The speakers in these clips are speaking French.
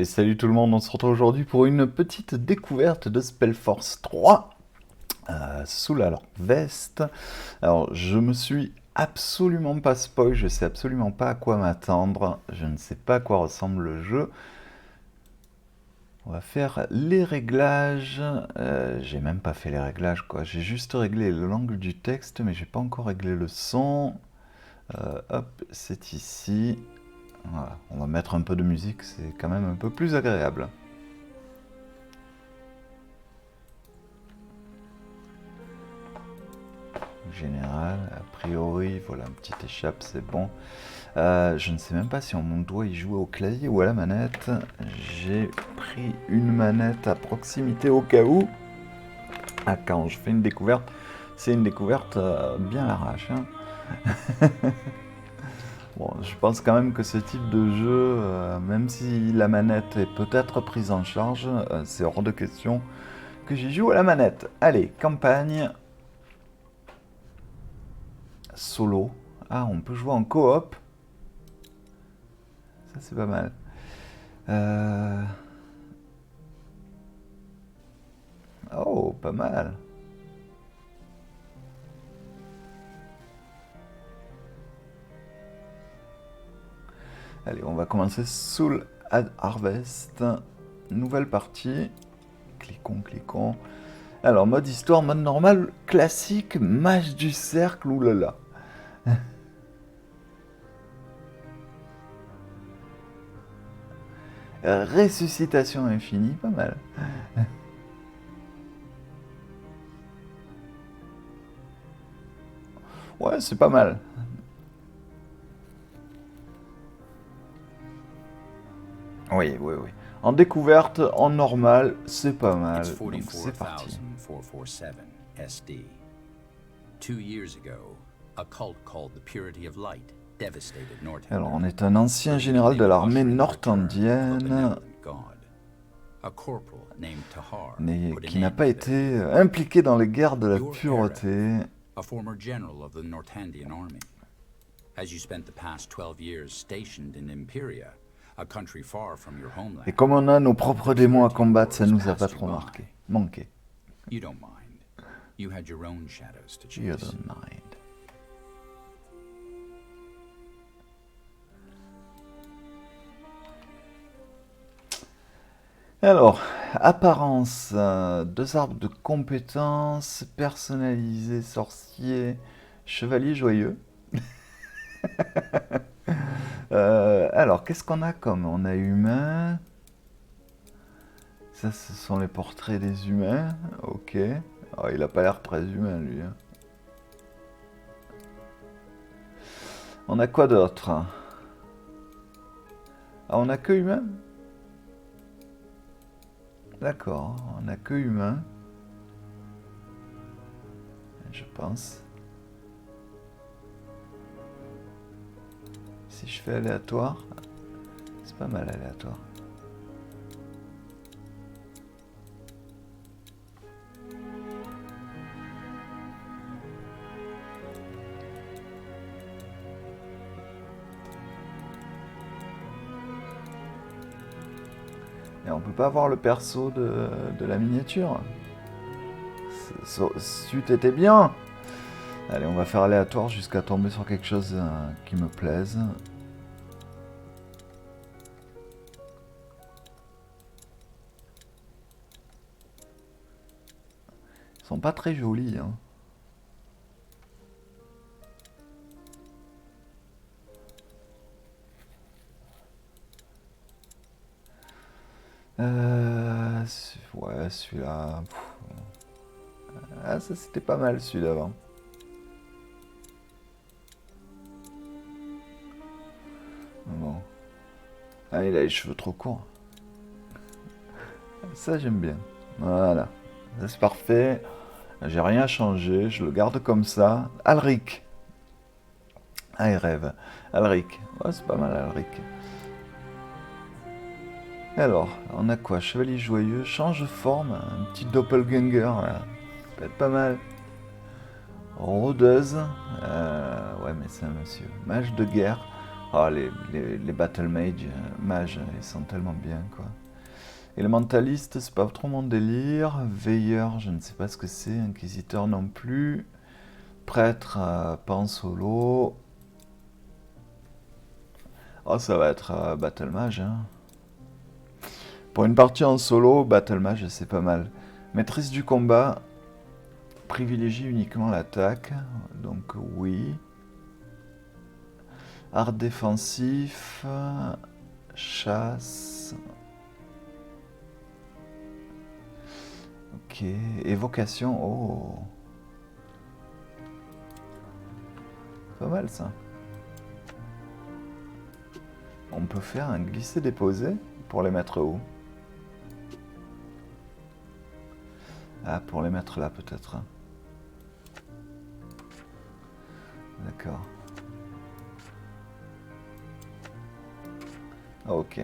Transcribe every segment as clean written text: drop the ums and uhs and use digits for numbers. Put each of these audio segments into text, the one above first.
Et salut tout le monde, on se retrouve aujourd'hui pour une petite découverte de Spellforce 3 sous la veste. Alors je me suis absolument pas spoil, je sais absolument pas à quoi m'attendre, je ne sais pas à quoi ressemble le jeu. On va faire les réglages, j'ai même pas fait les réglages quoi, j'ai juste réglé l'angle du texte mais j'ai pas encore réglé le son. Hop, c'est ici. Voilà, on va mettre un peu de musique, c'est quand même un peu plus agréable. Général, a priori, voilà, une petite échappe, c'est bon. Je ne sais même pas si on doit y jouer au clavier ou à la manette. J'ai pris une manette à proximité au cas où. Ah, quand je fais une découverte, c'est une découverte bien à l'arrache. Hein. Bon, je pense quand même que ce type de jeu, même si la manette est peut-être prise en charge, c'est hors de question que j'y joue à la manette. Allez, campagne. Solo. Ah, on peut jouer en coop. Ça, c'est pas mal. Oh, pas mal. Allez, on va commencer Soul Harvest. Nouvelle partie. Cliquons, cliquons. Alors, mode histoire, mode normal, classique, mage du cercle, oulala. Ressuscitation infinie, pas mal. Ouais, c'est pas mal. Oui, oui, oui. En découverte, en normal, c'est pas mal. Donc c'est parti. 44447 SD. 2 years ago, a cult called the Purity of Light devastated Northanger. Alors, on est un ancien général de l'armée northandienne, mais qui n'a pas été impliqué dans les guerres de la pureté. A former general of the Northandian army. As you spent the past 12 years stationed in Imperia, a country far from your homeland. Et comme on a nos propres démons à combattre, ça nous a pas trop manqué. You don't mind. You had your own shadows to chase. You don't mind. Alors, apparence, 2 arbres de compétences, personnalisé, sorcier, chevalier joyeux. Alors, qu'est-ce qu'on a comme? On a humain. Ça, ce sont les portraits des humains. Ok. Oh, il a pas l'air très humain, lui. Hein. On a quoi d'autre? Ah, on a que humain? D'accord, on a que humain. Je pense. Si je fais aléatoire, c'est pas mal aléatoire. Et on peut pas voir le perso de la miniature. C'eût été bien. Allez, on va faire aléatoire jusqu'à tomber sur quelque chose qui me plaise. Ils sont pas très jolis, hein. Ouais, celui-là... Ah, ça c'était pas mal celui d'avant. Bon. Ah, il a les cheveux trop courts. Ça j'aime bien. Voilà. Ça c'est parfait. J'ai rien changé, je le garde comme ça. Alric. Ah, il rêve. Alric. Ouais, c'est pas mal Alric. Alors, on a quoi? Chevalier joyeux, change de forme, un petit doppelganger, là. Ça peut être pas mal. Rôdeuse, ouais mais c'est un monsieur. Mage de guerre, Ah, les Battle Mages, ils sont tellement bien, quoi. Élémentaliste, c'est pas trop mon délire. Veilleur, je ne sais pas ce que c'est. Inquisiteur non plus. Prêtre, pas en solo. Oh, ça va être Battle Mage, hein. Pour une partie en solo, Battle Mage, c'est pas mal. Maîtrise du combat, privilégie uniquement l'attaque, donc oui. Art défensif, chasse. Ok, évocation, oh. Pas mal ça. On peut faire un glisser-déposer pour les mettre où? Ah, pour les mettre là peut-être. D'accord. Ah, ok.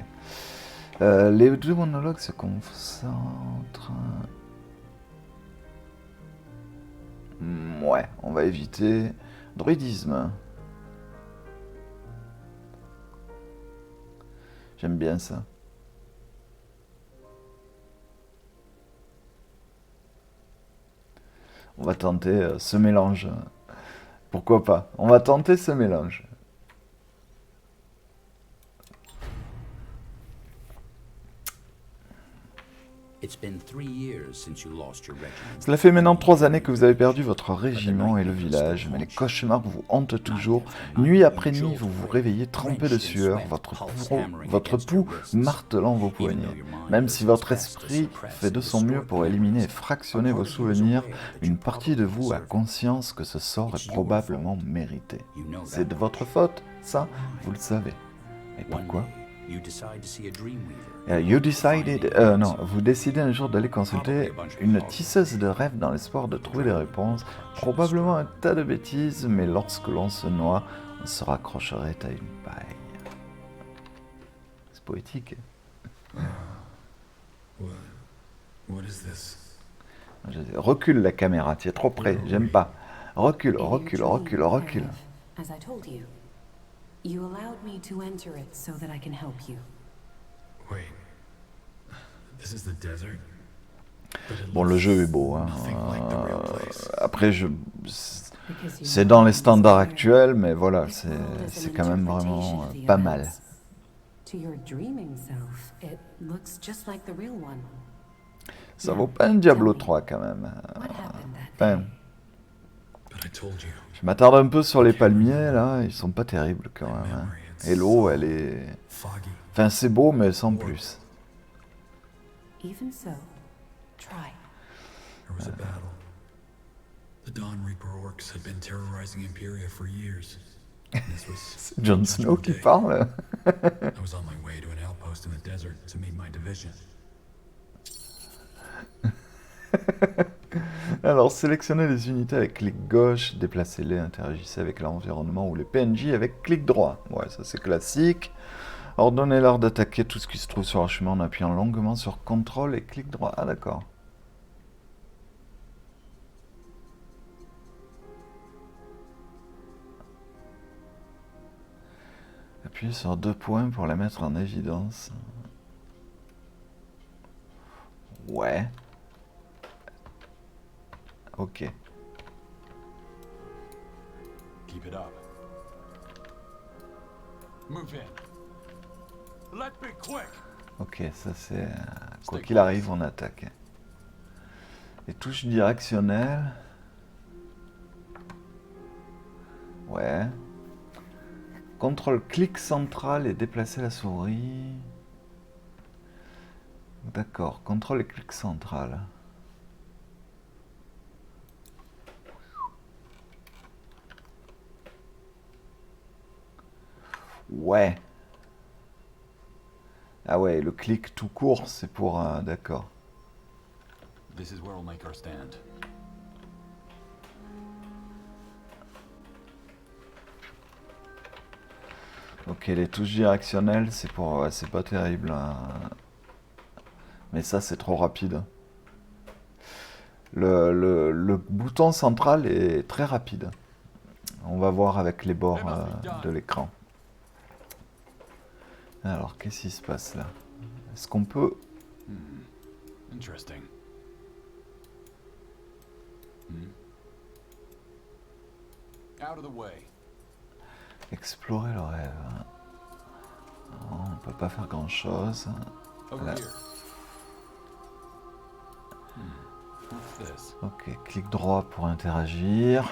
Les deux monologues se concentrent. Ouais, on va éviter. Druidisme. J'aime bien ça. On va tenter ce mélange. Pourquoi pas? On va tenter ce mélange. It's been 3 years since you lost your regiment. Cela fait maintenant 3 années que vous avez perdu votre régiment et le village, mais les cauchemars vous hantent toujours. Nuit après nuit, vous vous réveillez trempé de sueur, votre pouls martelant vos poignets. Même si votre esprit fait de son mieux pour éliminer et fractionner vos souvenirs, une partie de vous a conscience que ce sort est probablement mérité. C'est de votre faute, ça, vous le savez. Mais pourquoi? You decide to see a Dreamweaver. Vous décidez un jour d'aller consulter une tisseuse de rêves dans l'espoir de trouver des réponses. Probablement un tas de bêtises, mais lorsque l'on se noie, on se raccrocherait à une paille. C'est poétique. What is this? Recule la caméra, tu es trop près, j'aime pas. Recule, recule, recule, recule. As I told you, you allowed me to enter it so that I can help you. Wait. This is the desert? Bon, le jeu est beau, hein. Après, c'est dans les standards actuels, mais voilà, c'est quand même vraiment pas mal. To your dreaming self, it looks just like the real one. Ça vaut pas un Diablo 3 quand même. What happened that Enfin, day? But I told you. je m'attarde un peu sur les palmiers, là, ils sont pas terribles quand même. Hein. Et l'eau, elle est... Foggy. Enfin, c'est beau, mais sans plus. Even so, try. There was a battle. The Dawn Reaper orcs had been terrorizing Imperia for years. And this was C'est Jon Snow qui parle. I was on my way to an outpost in the desert to meet my division. Alors, sélectionnez les unités avec clic gauche, déplacez-les, interagissez avec l'environnement ou les PNJ avec clic droit. Ouais, ça c'est classique. Ordonnez-leur d'attaquer tout ce qui se trouve sur leur chemin en appuyant longuement sur CTRL et clic droit. Ah d'accord. Appuyez sur 2 points pour les mettre en évidence. Ouais. Ok. Keep it up. Move in. Let's be quick. Ok, ça c'est... Quoi qu'il arrive, on attaque. Les touches directionnelles. Ouais. CTRL-clic central et déplacer la souris. D'accord, CTRL et clic central. Ouais. Ah ouais, le clic tout court, c'est pour... d'accord. This is where we'll make our stand. Ok, les touches directionnelles, c'est pour... ouais, c'est pas terrible. Hein. Mais ça, c'est trop rapide. Le bouton central est très rapide. On va voir avec les bords de l'écran. Alors, qu'est-ce qui se passe là? Est-ce qu'on peut... Interesting. Out of the way. explorer le rêve? Non, on peut pas faire grand-chose. Over Là. here. What's this? Ok, clic droit pour interagir.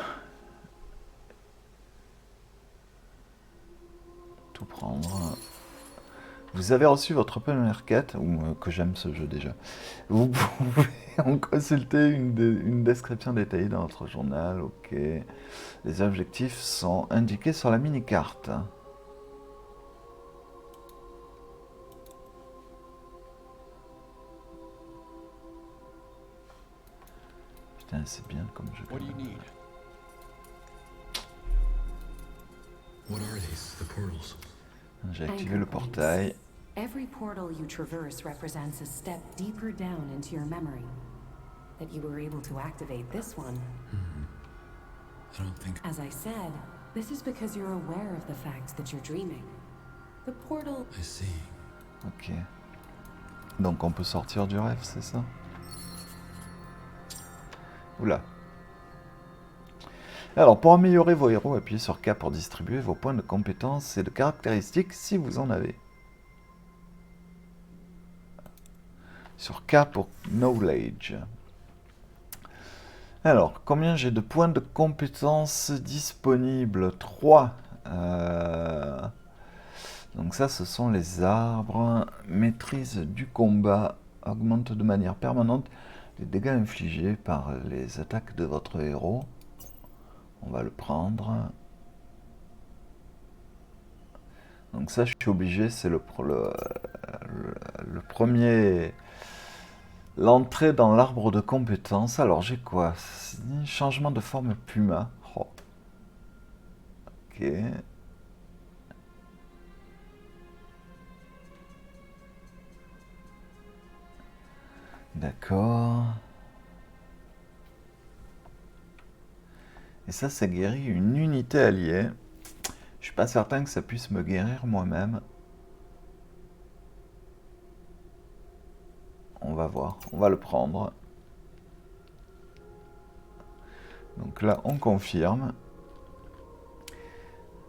Tout prendre. Vous avez reçu votre première quête, ou que j'aime ce jeu déjà. Vous pouvez en consulter une description détaillée dans votre journal. Ok. Les objectifs sont indiqués sur la mini-carte. Putain, c'est bien comme jeu. What do you need? What are these? The portals? J'ai activé Anchor le points. portail. Every portal you traverse represents a step deeper down into your memory. That you were able to activate this one. I don't think. As I said, this is because you're aware of the fact that you're dreaming. The portal... I see. Ok. Donc on peut sortir du rêve, c'est ça? Oula. Alors, pour améliorer vos héros, appuyez sur K pour distribuer vos points de compétences et de caractéristiques si vous en avez. Sur K pour Knowledge. Alors, combien j'ai de points de compétences disponibles? 3. Donc ça, ce sont les arbres. Maîtrise du combat augmente de manière permanente les dégâts infligés par les attaques de votre héros. On va le prendre. Donc ça, je suis obligé, c'est le premier... L'entrée dans l'arbre de compétences. Alors, j'ai quoi? Changement de forme Puma. Oh. Ok. D'accord. Et ça guérit une unité alliée. Je suis pas certain que ça puisse me guérir moi-même. On va voir, on va le prendre. Donc là, on confirme.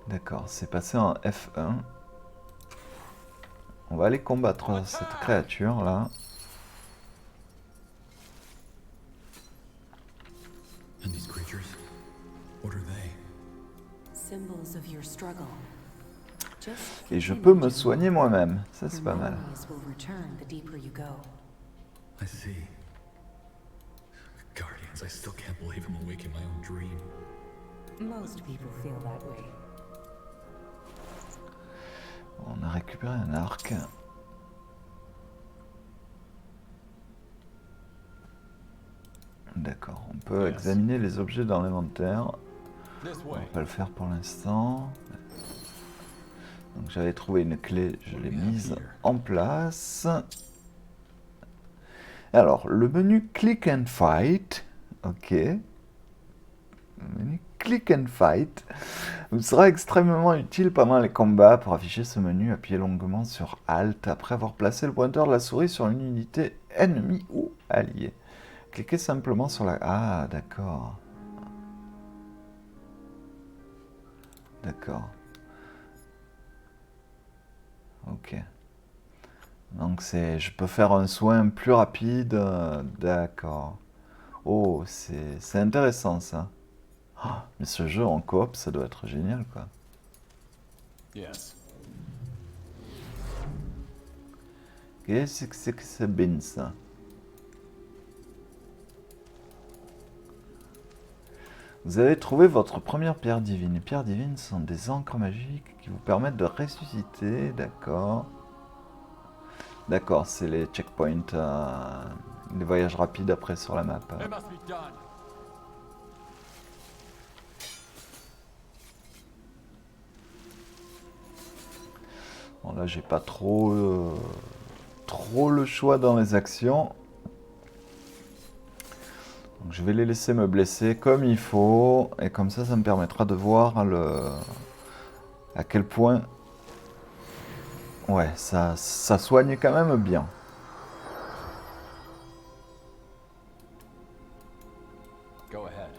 D'accord, c'est passé en F1. On va aller combattre cette créature là. And these creatures? What are they? Symbols of your struggle. Just Et je keep peux me imagining. soigner moi-même. Ça, c'est Your pas mal. memories will return the deeper you go. I see. Guardians, I still can't believe I'm awake in my own dream. Most people feel that way. On a récupéré un arc. D'accord, on peut examiner les objets dans l'inventaire. This On va way. pas le faire pour l'instant. Donc j'avais trouvé une clé, je l'ai mise en place. Alors, le menu Click and Fight, ok. Le menu Click and Fight vous sera extrêmement utile pendant les combats. Pour afficher ce menu, appuyez longuement sur Alt après avoir placé le pointeur de la souris sur une unité ennemie ou alliée. Cliquez simplement sur la... Ah, d'accord. D'accord. Ok. Donc je peux faire un soin plus rapide. D'accord. Oh, c'est intéressant ça. Ah, mais ce jeu en coop, ça doit être génial quoi. Yes. Qu'est-ce que c'est que ce bin ça? Vous avez trouvé votre première pierre divine. Les pierres divines sont des encres magiques qui vous permettent de ressusciter. D'accord. D'accord, c'est les checkpoints, les voyages rapides après sur la map. It must be done. Bon, là, j'ai pas trop le choix dans les actions. Donc, je vais les laisser me blesser comme il faut. Et comme ça me permettra de voir à quel point Ouais, ça soigne quand même bien. Go ahead.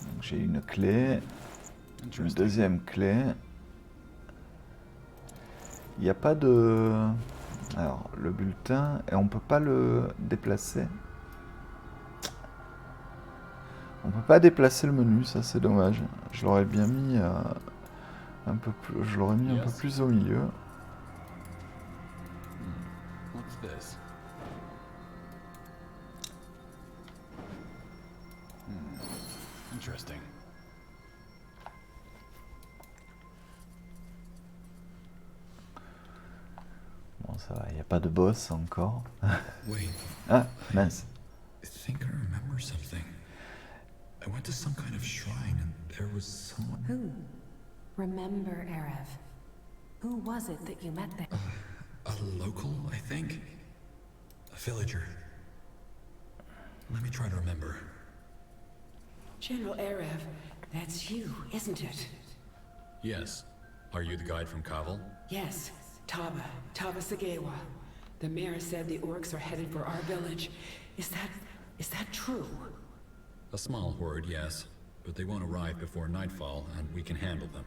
Donc, j'ai une clé, une Interesting. deuxième clé. Il n'y a pas de... Alors, le bulletin, et on peut pas le déplacer. On peut pas déplacer le menu, ça c'est dommage. Je l'aurais bien mis un peu plus, je l'aurais mis un peu Yes. plus au milieu. What's this? Interesting. Bon, ça va, il n'y a pas de boss encore. Wait, Ah, mince. I think I remember something. I went to some kind of shrine and there was someone. Who? Remember, Erev. Who was it that you met there? A local, I think? A villager. Let me try to remember. General Erev, that's you, isn't it? Yes. Are you the guide from Kaval? Yes, Taba Sagewa. The mayor said the orcs are headed for our village. Is that true? A small horde, yes. But they won't arrive before nightfall, and we can handle them.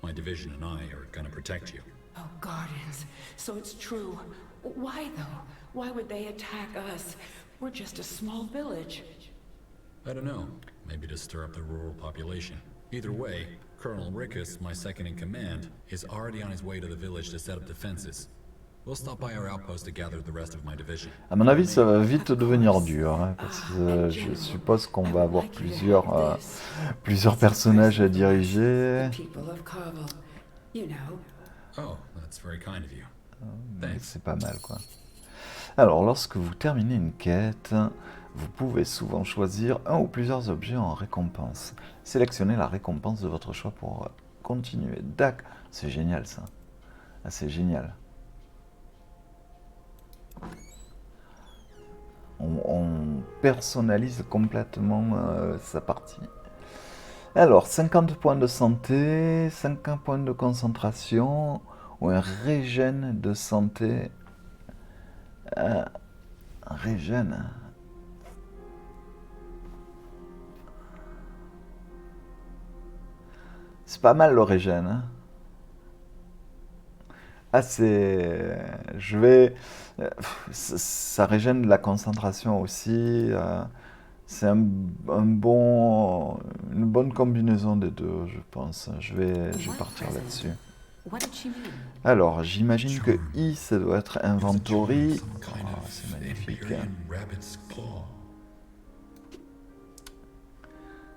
My division and I are gonna protect you. Oh, Guardians, so it's true. Why though? Why would they attack us? We're just a small village. I don't know. Maybe to stir up the rural population. Either way, Colonel Rickus, my second in command, is already on his way to the village to set up defenses. We'll stop by our outpost to gather the rest of my division. À mon avis, ça va vite devenir dur, hein, parce que je suppose qu'on va avoir plusieurs personnages à diriger. The people of Kaval, you know. Oh, that's very kind of you. Mais Thanks. c'est pas mal, quoi. Alors, lorsque vous terminez une quête, vous pouvez souvent choisir un ou plusieurs objets en récompense. Sélectionnez la récompense de votre choix pour continuer. D'accord, c'est génial ça. Ah, c'est génial. On personnalise complètement sa partie. Alors, 50 points de santé, 50 points de concentration, ou un régène de santé. Un régène. C'est pas mal le régène. Hein. Ah, c'est... Je vais... Ça régène la concentration aussi. C'est une bonne combinaison des deux, je pense. Je vais partir là-dessus. What did she mean? Alors, j'imagine que Charm. I, ça doit être It was a charm inventory. of some kind Oh, of c'est magnifique. Iberian rabbit's claw.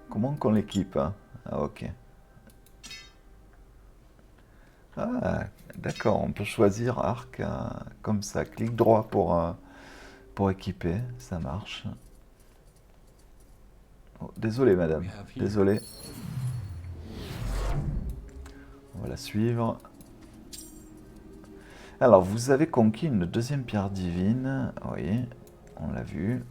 Comment qu'on l'équipe hein? Ah, ok. Ah, d'accord, on peut choisir arc comme ça. Clic droit pour équiper, ça marche. Oh, désolé, madame. Désolé. On va la suivre. Alors, vous avez conquis une deuxième pierre divine. Oui, on l'a vu.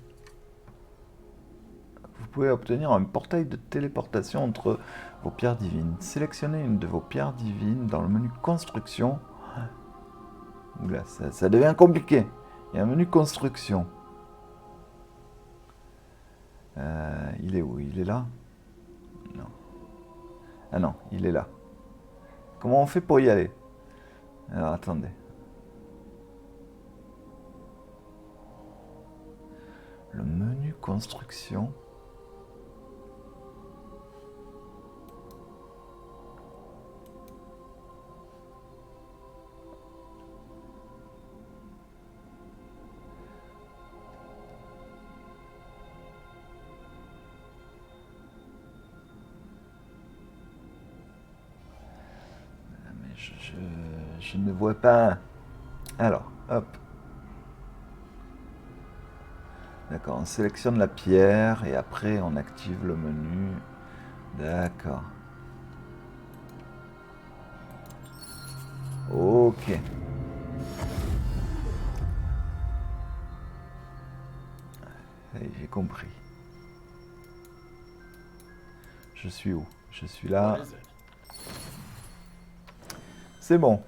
Vous pouvez obtenir un portail de téléportation entre vos pierres divines. Sélectionnez une de vos pierres divines dans le menu construction. Oula, ça devient compliqué. Il y a un menu construction. Il est où? Il est là? Non. Ah non, il est là. Comment on fait pour y aller? Alors, attendez. Le menu construction. Je ne vois pas. Alors, hop. D'accord, on sélectionne la pierre et après on active le menu. D'accord. Ok. Allez, j'ai compris. Je suis où? Je suis là. What is it? C'est bon.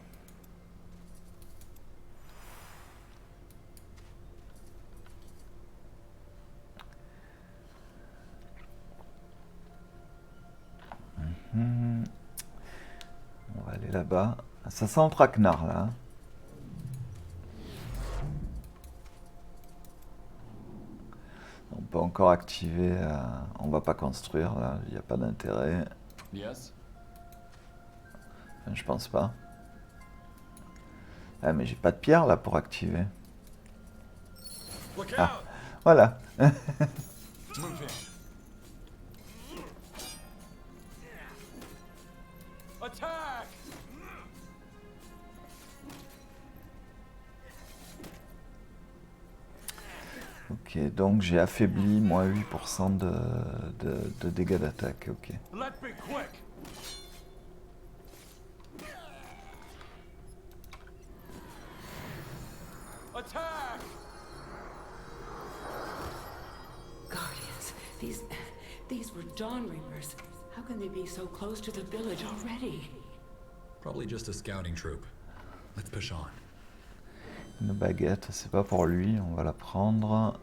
On va aller là-bas. Ça sent le traquenard là. Hein. On peut encore activer. On va pas construire là. Il n'y a pas d'intérêt. Yes? Enfin, je pense pas. Ah mais j'ai pas de pierre là pour activer. Look Ah, out! voilà. Move in. Attack! Ok, donc j'ai affaibli moins 8% de dégâts d'attaque. Ok. Let's be quick! Attack! Guardians, these were Dawn Reapers. How can they be so close to the village already? Probably just a scouting troop. Let's push on. Une baguette, c'est pas pour lui, on va la prendre.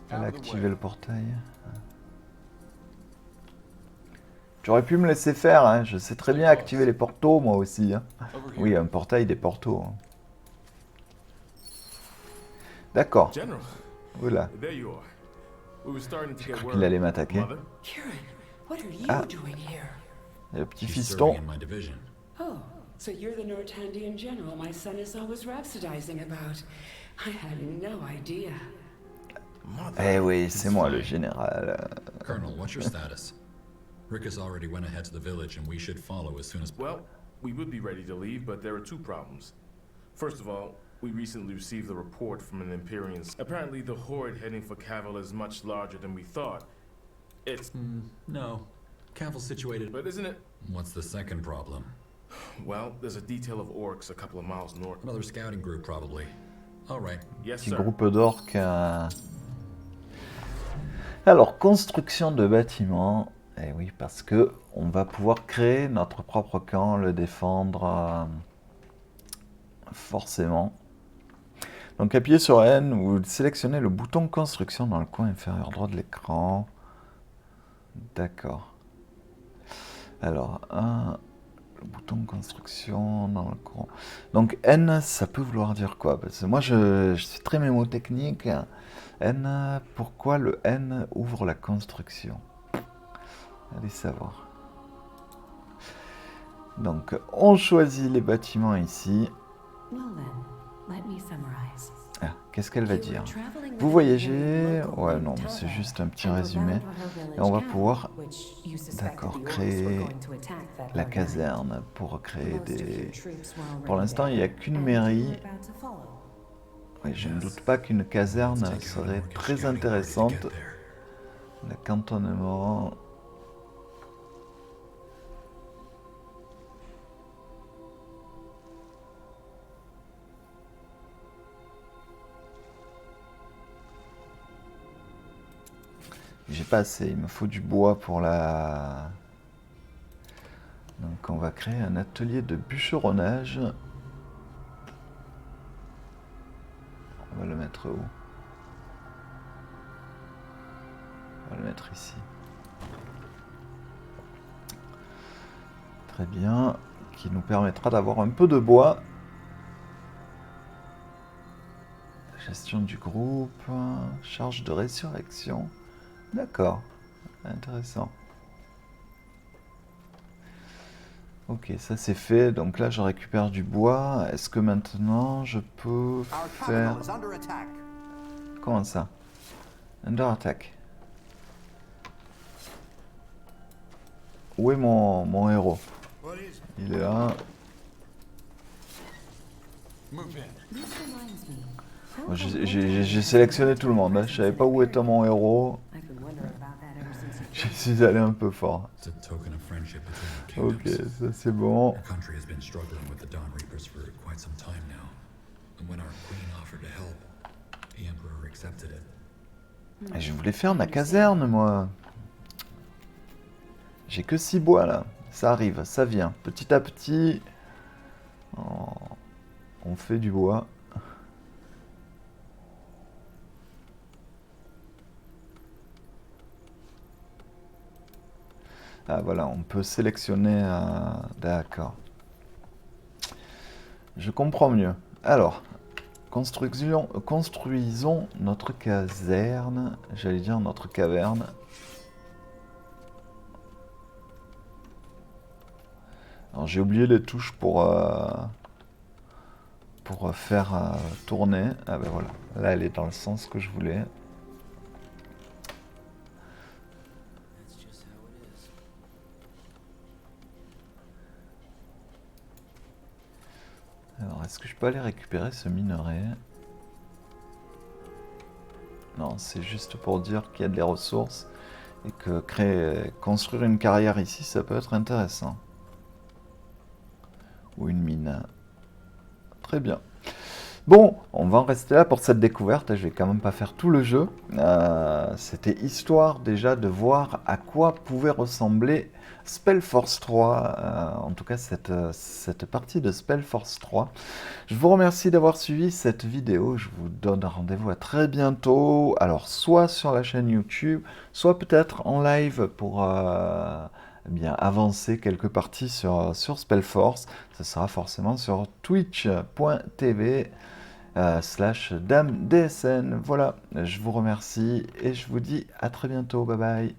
Elle a activé le portail. J'aurais pu me laisser faire, hein. Je sais très bien activer les portaux moi aussi. Hein. Oui, un portail des portaux. Hein. D'accord. General, Oula, there you are. We were starting to j'ai get cru worried. qu'il allait m'attaquer. Mother? Kieran, what are you Ah. doing here? Le petit She's fiston. serving in my division. Oh, so you're the Nortandian general my son is always rhapsodizing about. I had no idea. Mother. Eh oui, c'est moi le général. Colonel, what's your status? Rickus already went ahead to the village and we should follow as soon as... Well, we would be ready to leave, but there are two problems. First of all, we recently received a report from an Empyrean. Apparently, the horde heading for Cavill is much larger than we thought. It's... No. Caval's situated... But isn't it? What's the second problem? Well, there's a detail of orcs a couple of miles north. Another scouting group, probably. All right. Yes, Petit sir. groupe d'orques. Alors, construction de bâtiments. Eh oui, parce que on va pouvoir créer notre propre camp, le défendre forcément. Donc, appuyez sur N, vous sélectionnez le bouton construction dans le coin inférieur droit de l'écran. D'accord. Alors, le bouton construction dans le coin. Donc, N, ça peut vouloir dire quoi? Parce que moi, je suis très mémotechnique. N, pourquoi le N ouvre la construction? Allez savoir. Donc, on choisit les bâtiments ici. Well then, let me summarize. Ah, qu'est-ce qu'elle va You were dire? traveling Vous with voyagez... a local Ouais, named non, Tava, c'est juste un petit and were résumé. bound for her village Et on va camp, pouvoir, which you suspected d'accord, the orcs were créer going to attack that la very caserne pour créer night. Most of des... your troops were already Pour l'instant, il n'y a there, qu'une and you mairie. were about to follow. Oui, je ne doute pas qu'une caserne Let's take out serait an orcish très scouting party to intéressante. get there. Le cantonnement... J'ai pas assez, il me faut du bois pour la... Donc on va créer un atelier de bûcheronnage. On va le mettre où? On va le mettre ici. Très bien, qui nous permettra d'avoir un peu de bois. Gestion du groupe, charge de résurrection. D'accord, intéressant. Ok, ça c'est fait. Donc là, je récupère du bois. Est-ce que maintenant, je peux faire... Comment ça? Under attack. Où est mon héros? Il est là. Move in. This reminds me. how Moi, come J'ai sélectionné tout le monde. Hein. Je savais pas où était mon héros. I've been wondering about that ever since Je suis allé un peu fort. It's a token of friendship between the Ok, kingdoms. ça c'est bon. Our country has been struggling with the Dawn Reapers for quite some time now. And when our queen offered to help, the Emperor accepted it. Et je voulais faire ma caserne, moi. J'ai que 6 bois là. ça arrive, ça vient. Petit à petit, on fait du bois. Ah voilà, on peut sélectionner... D'accord. Je comprends mieux. Alors, construisons notre caserne. J'allais dire notre caverne. Alors j'ai oublié les touches pour faire tourner. Ah ben voilà, là elle est dans le sens que je voulais. Alors est-ce que je peux aller récupérer ce minerai? Non, c'est juste pour dire qu'il y a des ressources et que construire une carrière ici, ça peut être intéressant. Ou une mine. Très bien. Bon, on va en rester là pour cette découverte. Je vais quand même pas faire tout le jeu. C'était histoire déjà de voir à quoi pouvait ressembler Spellforce 3. En tout cas, cette partie de Spellforce 3. Je vous remercie d'avoir suivi cette vidéo. Je vous donne rendez-vous à très bientôt. Alors, soit sur la chaîne YouTube, soit peut-être en live pour... bien avancer quelques parties sur Spellforce. Ce sera forcément sur twitch.tv /DameDSN. Voilà, je vous remercie et je vous dis à très bientôt. Bye bye.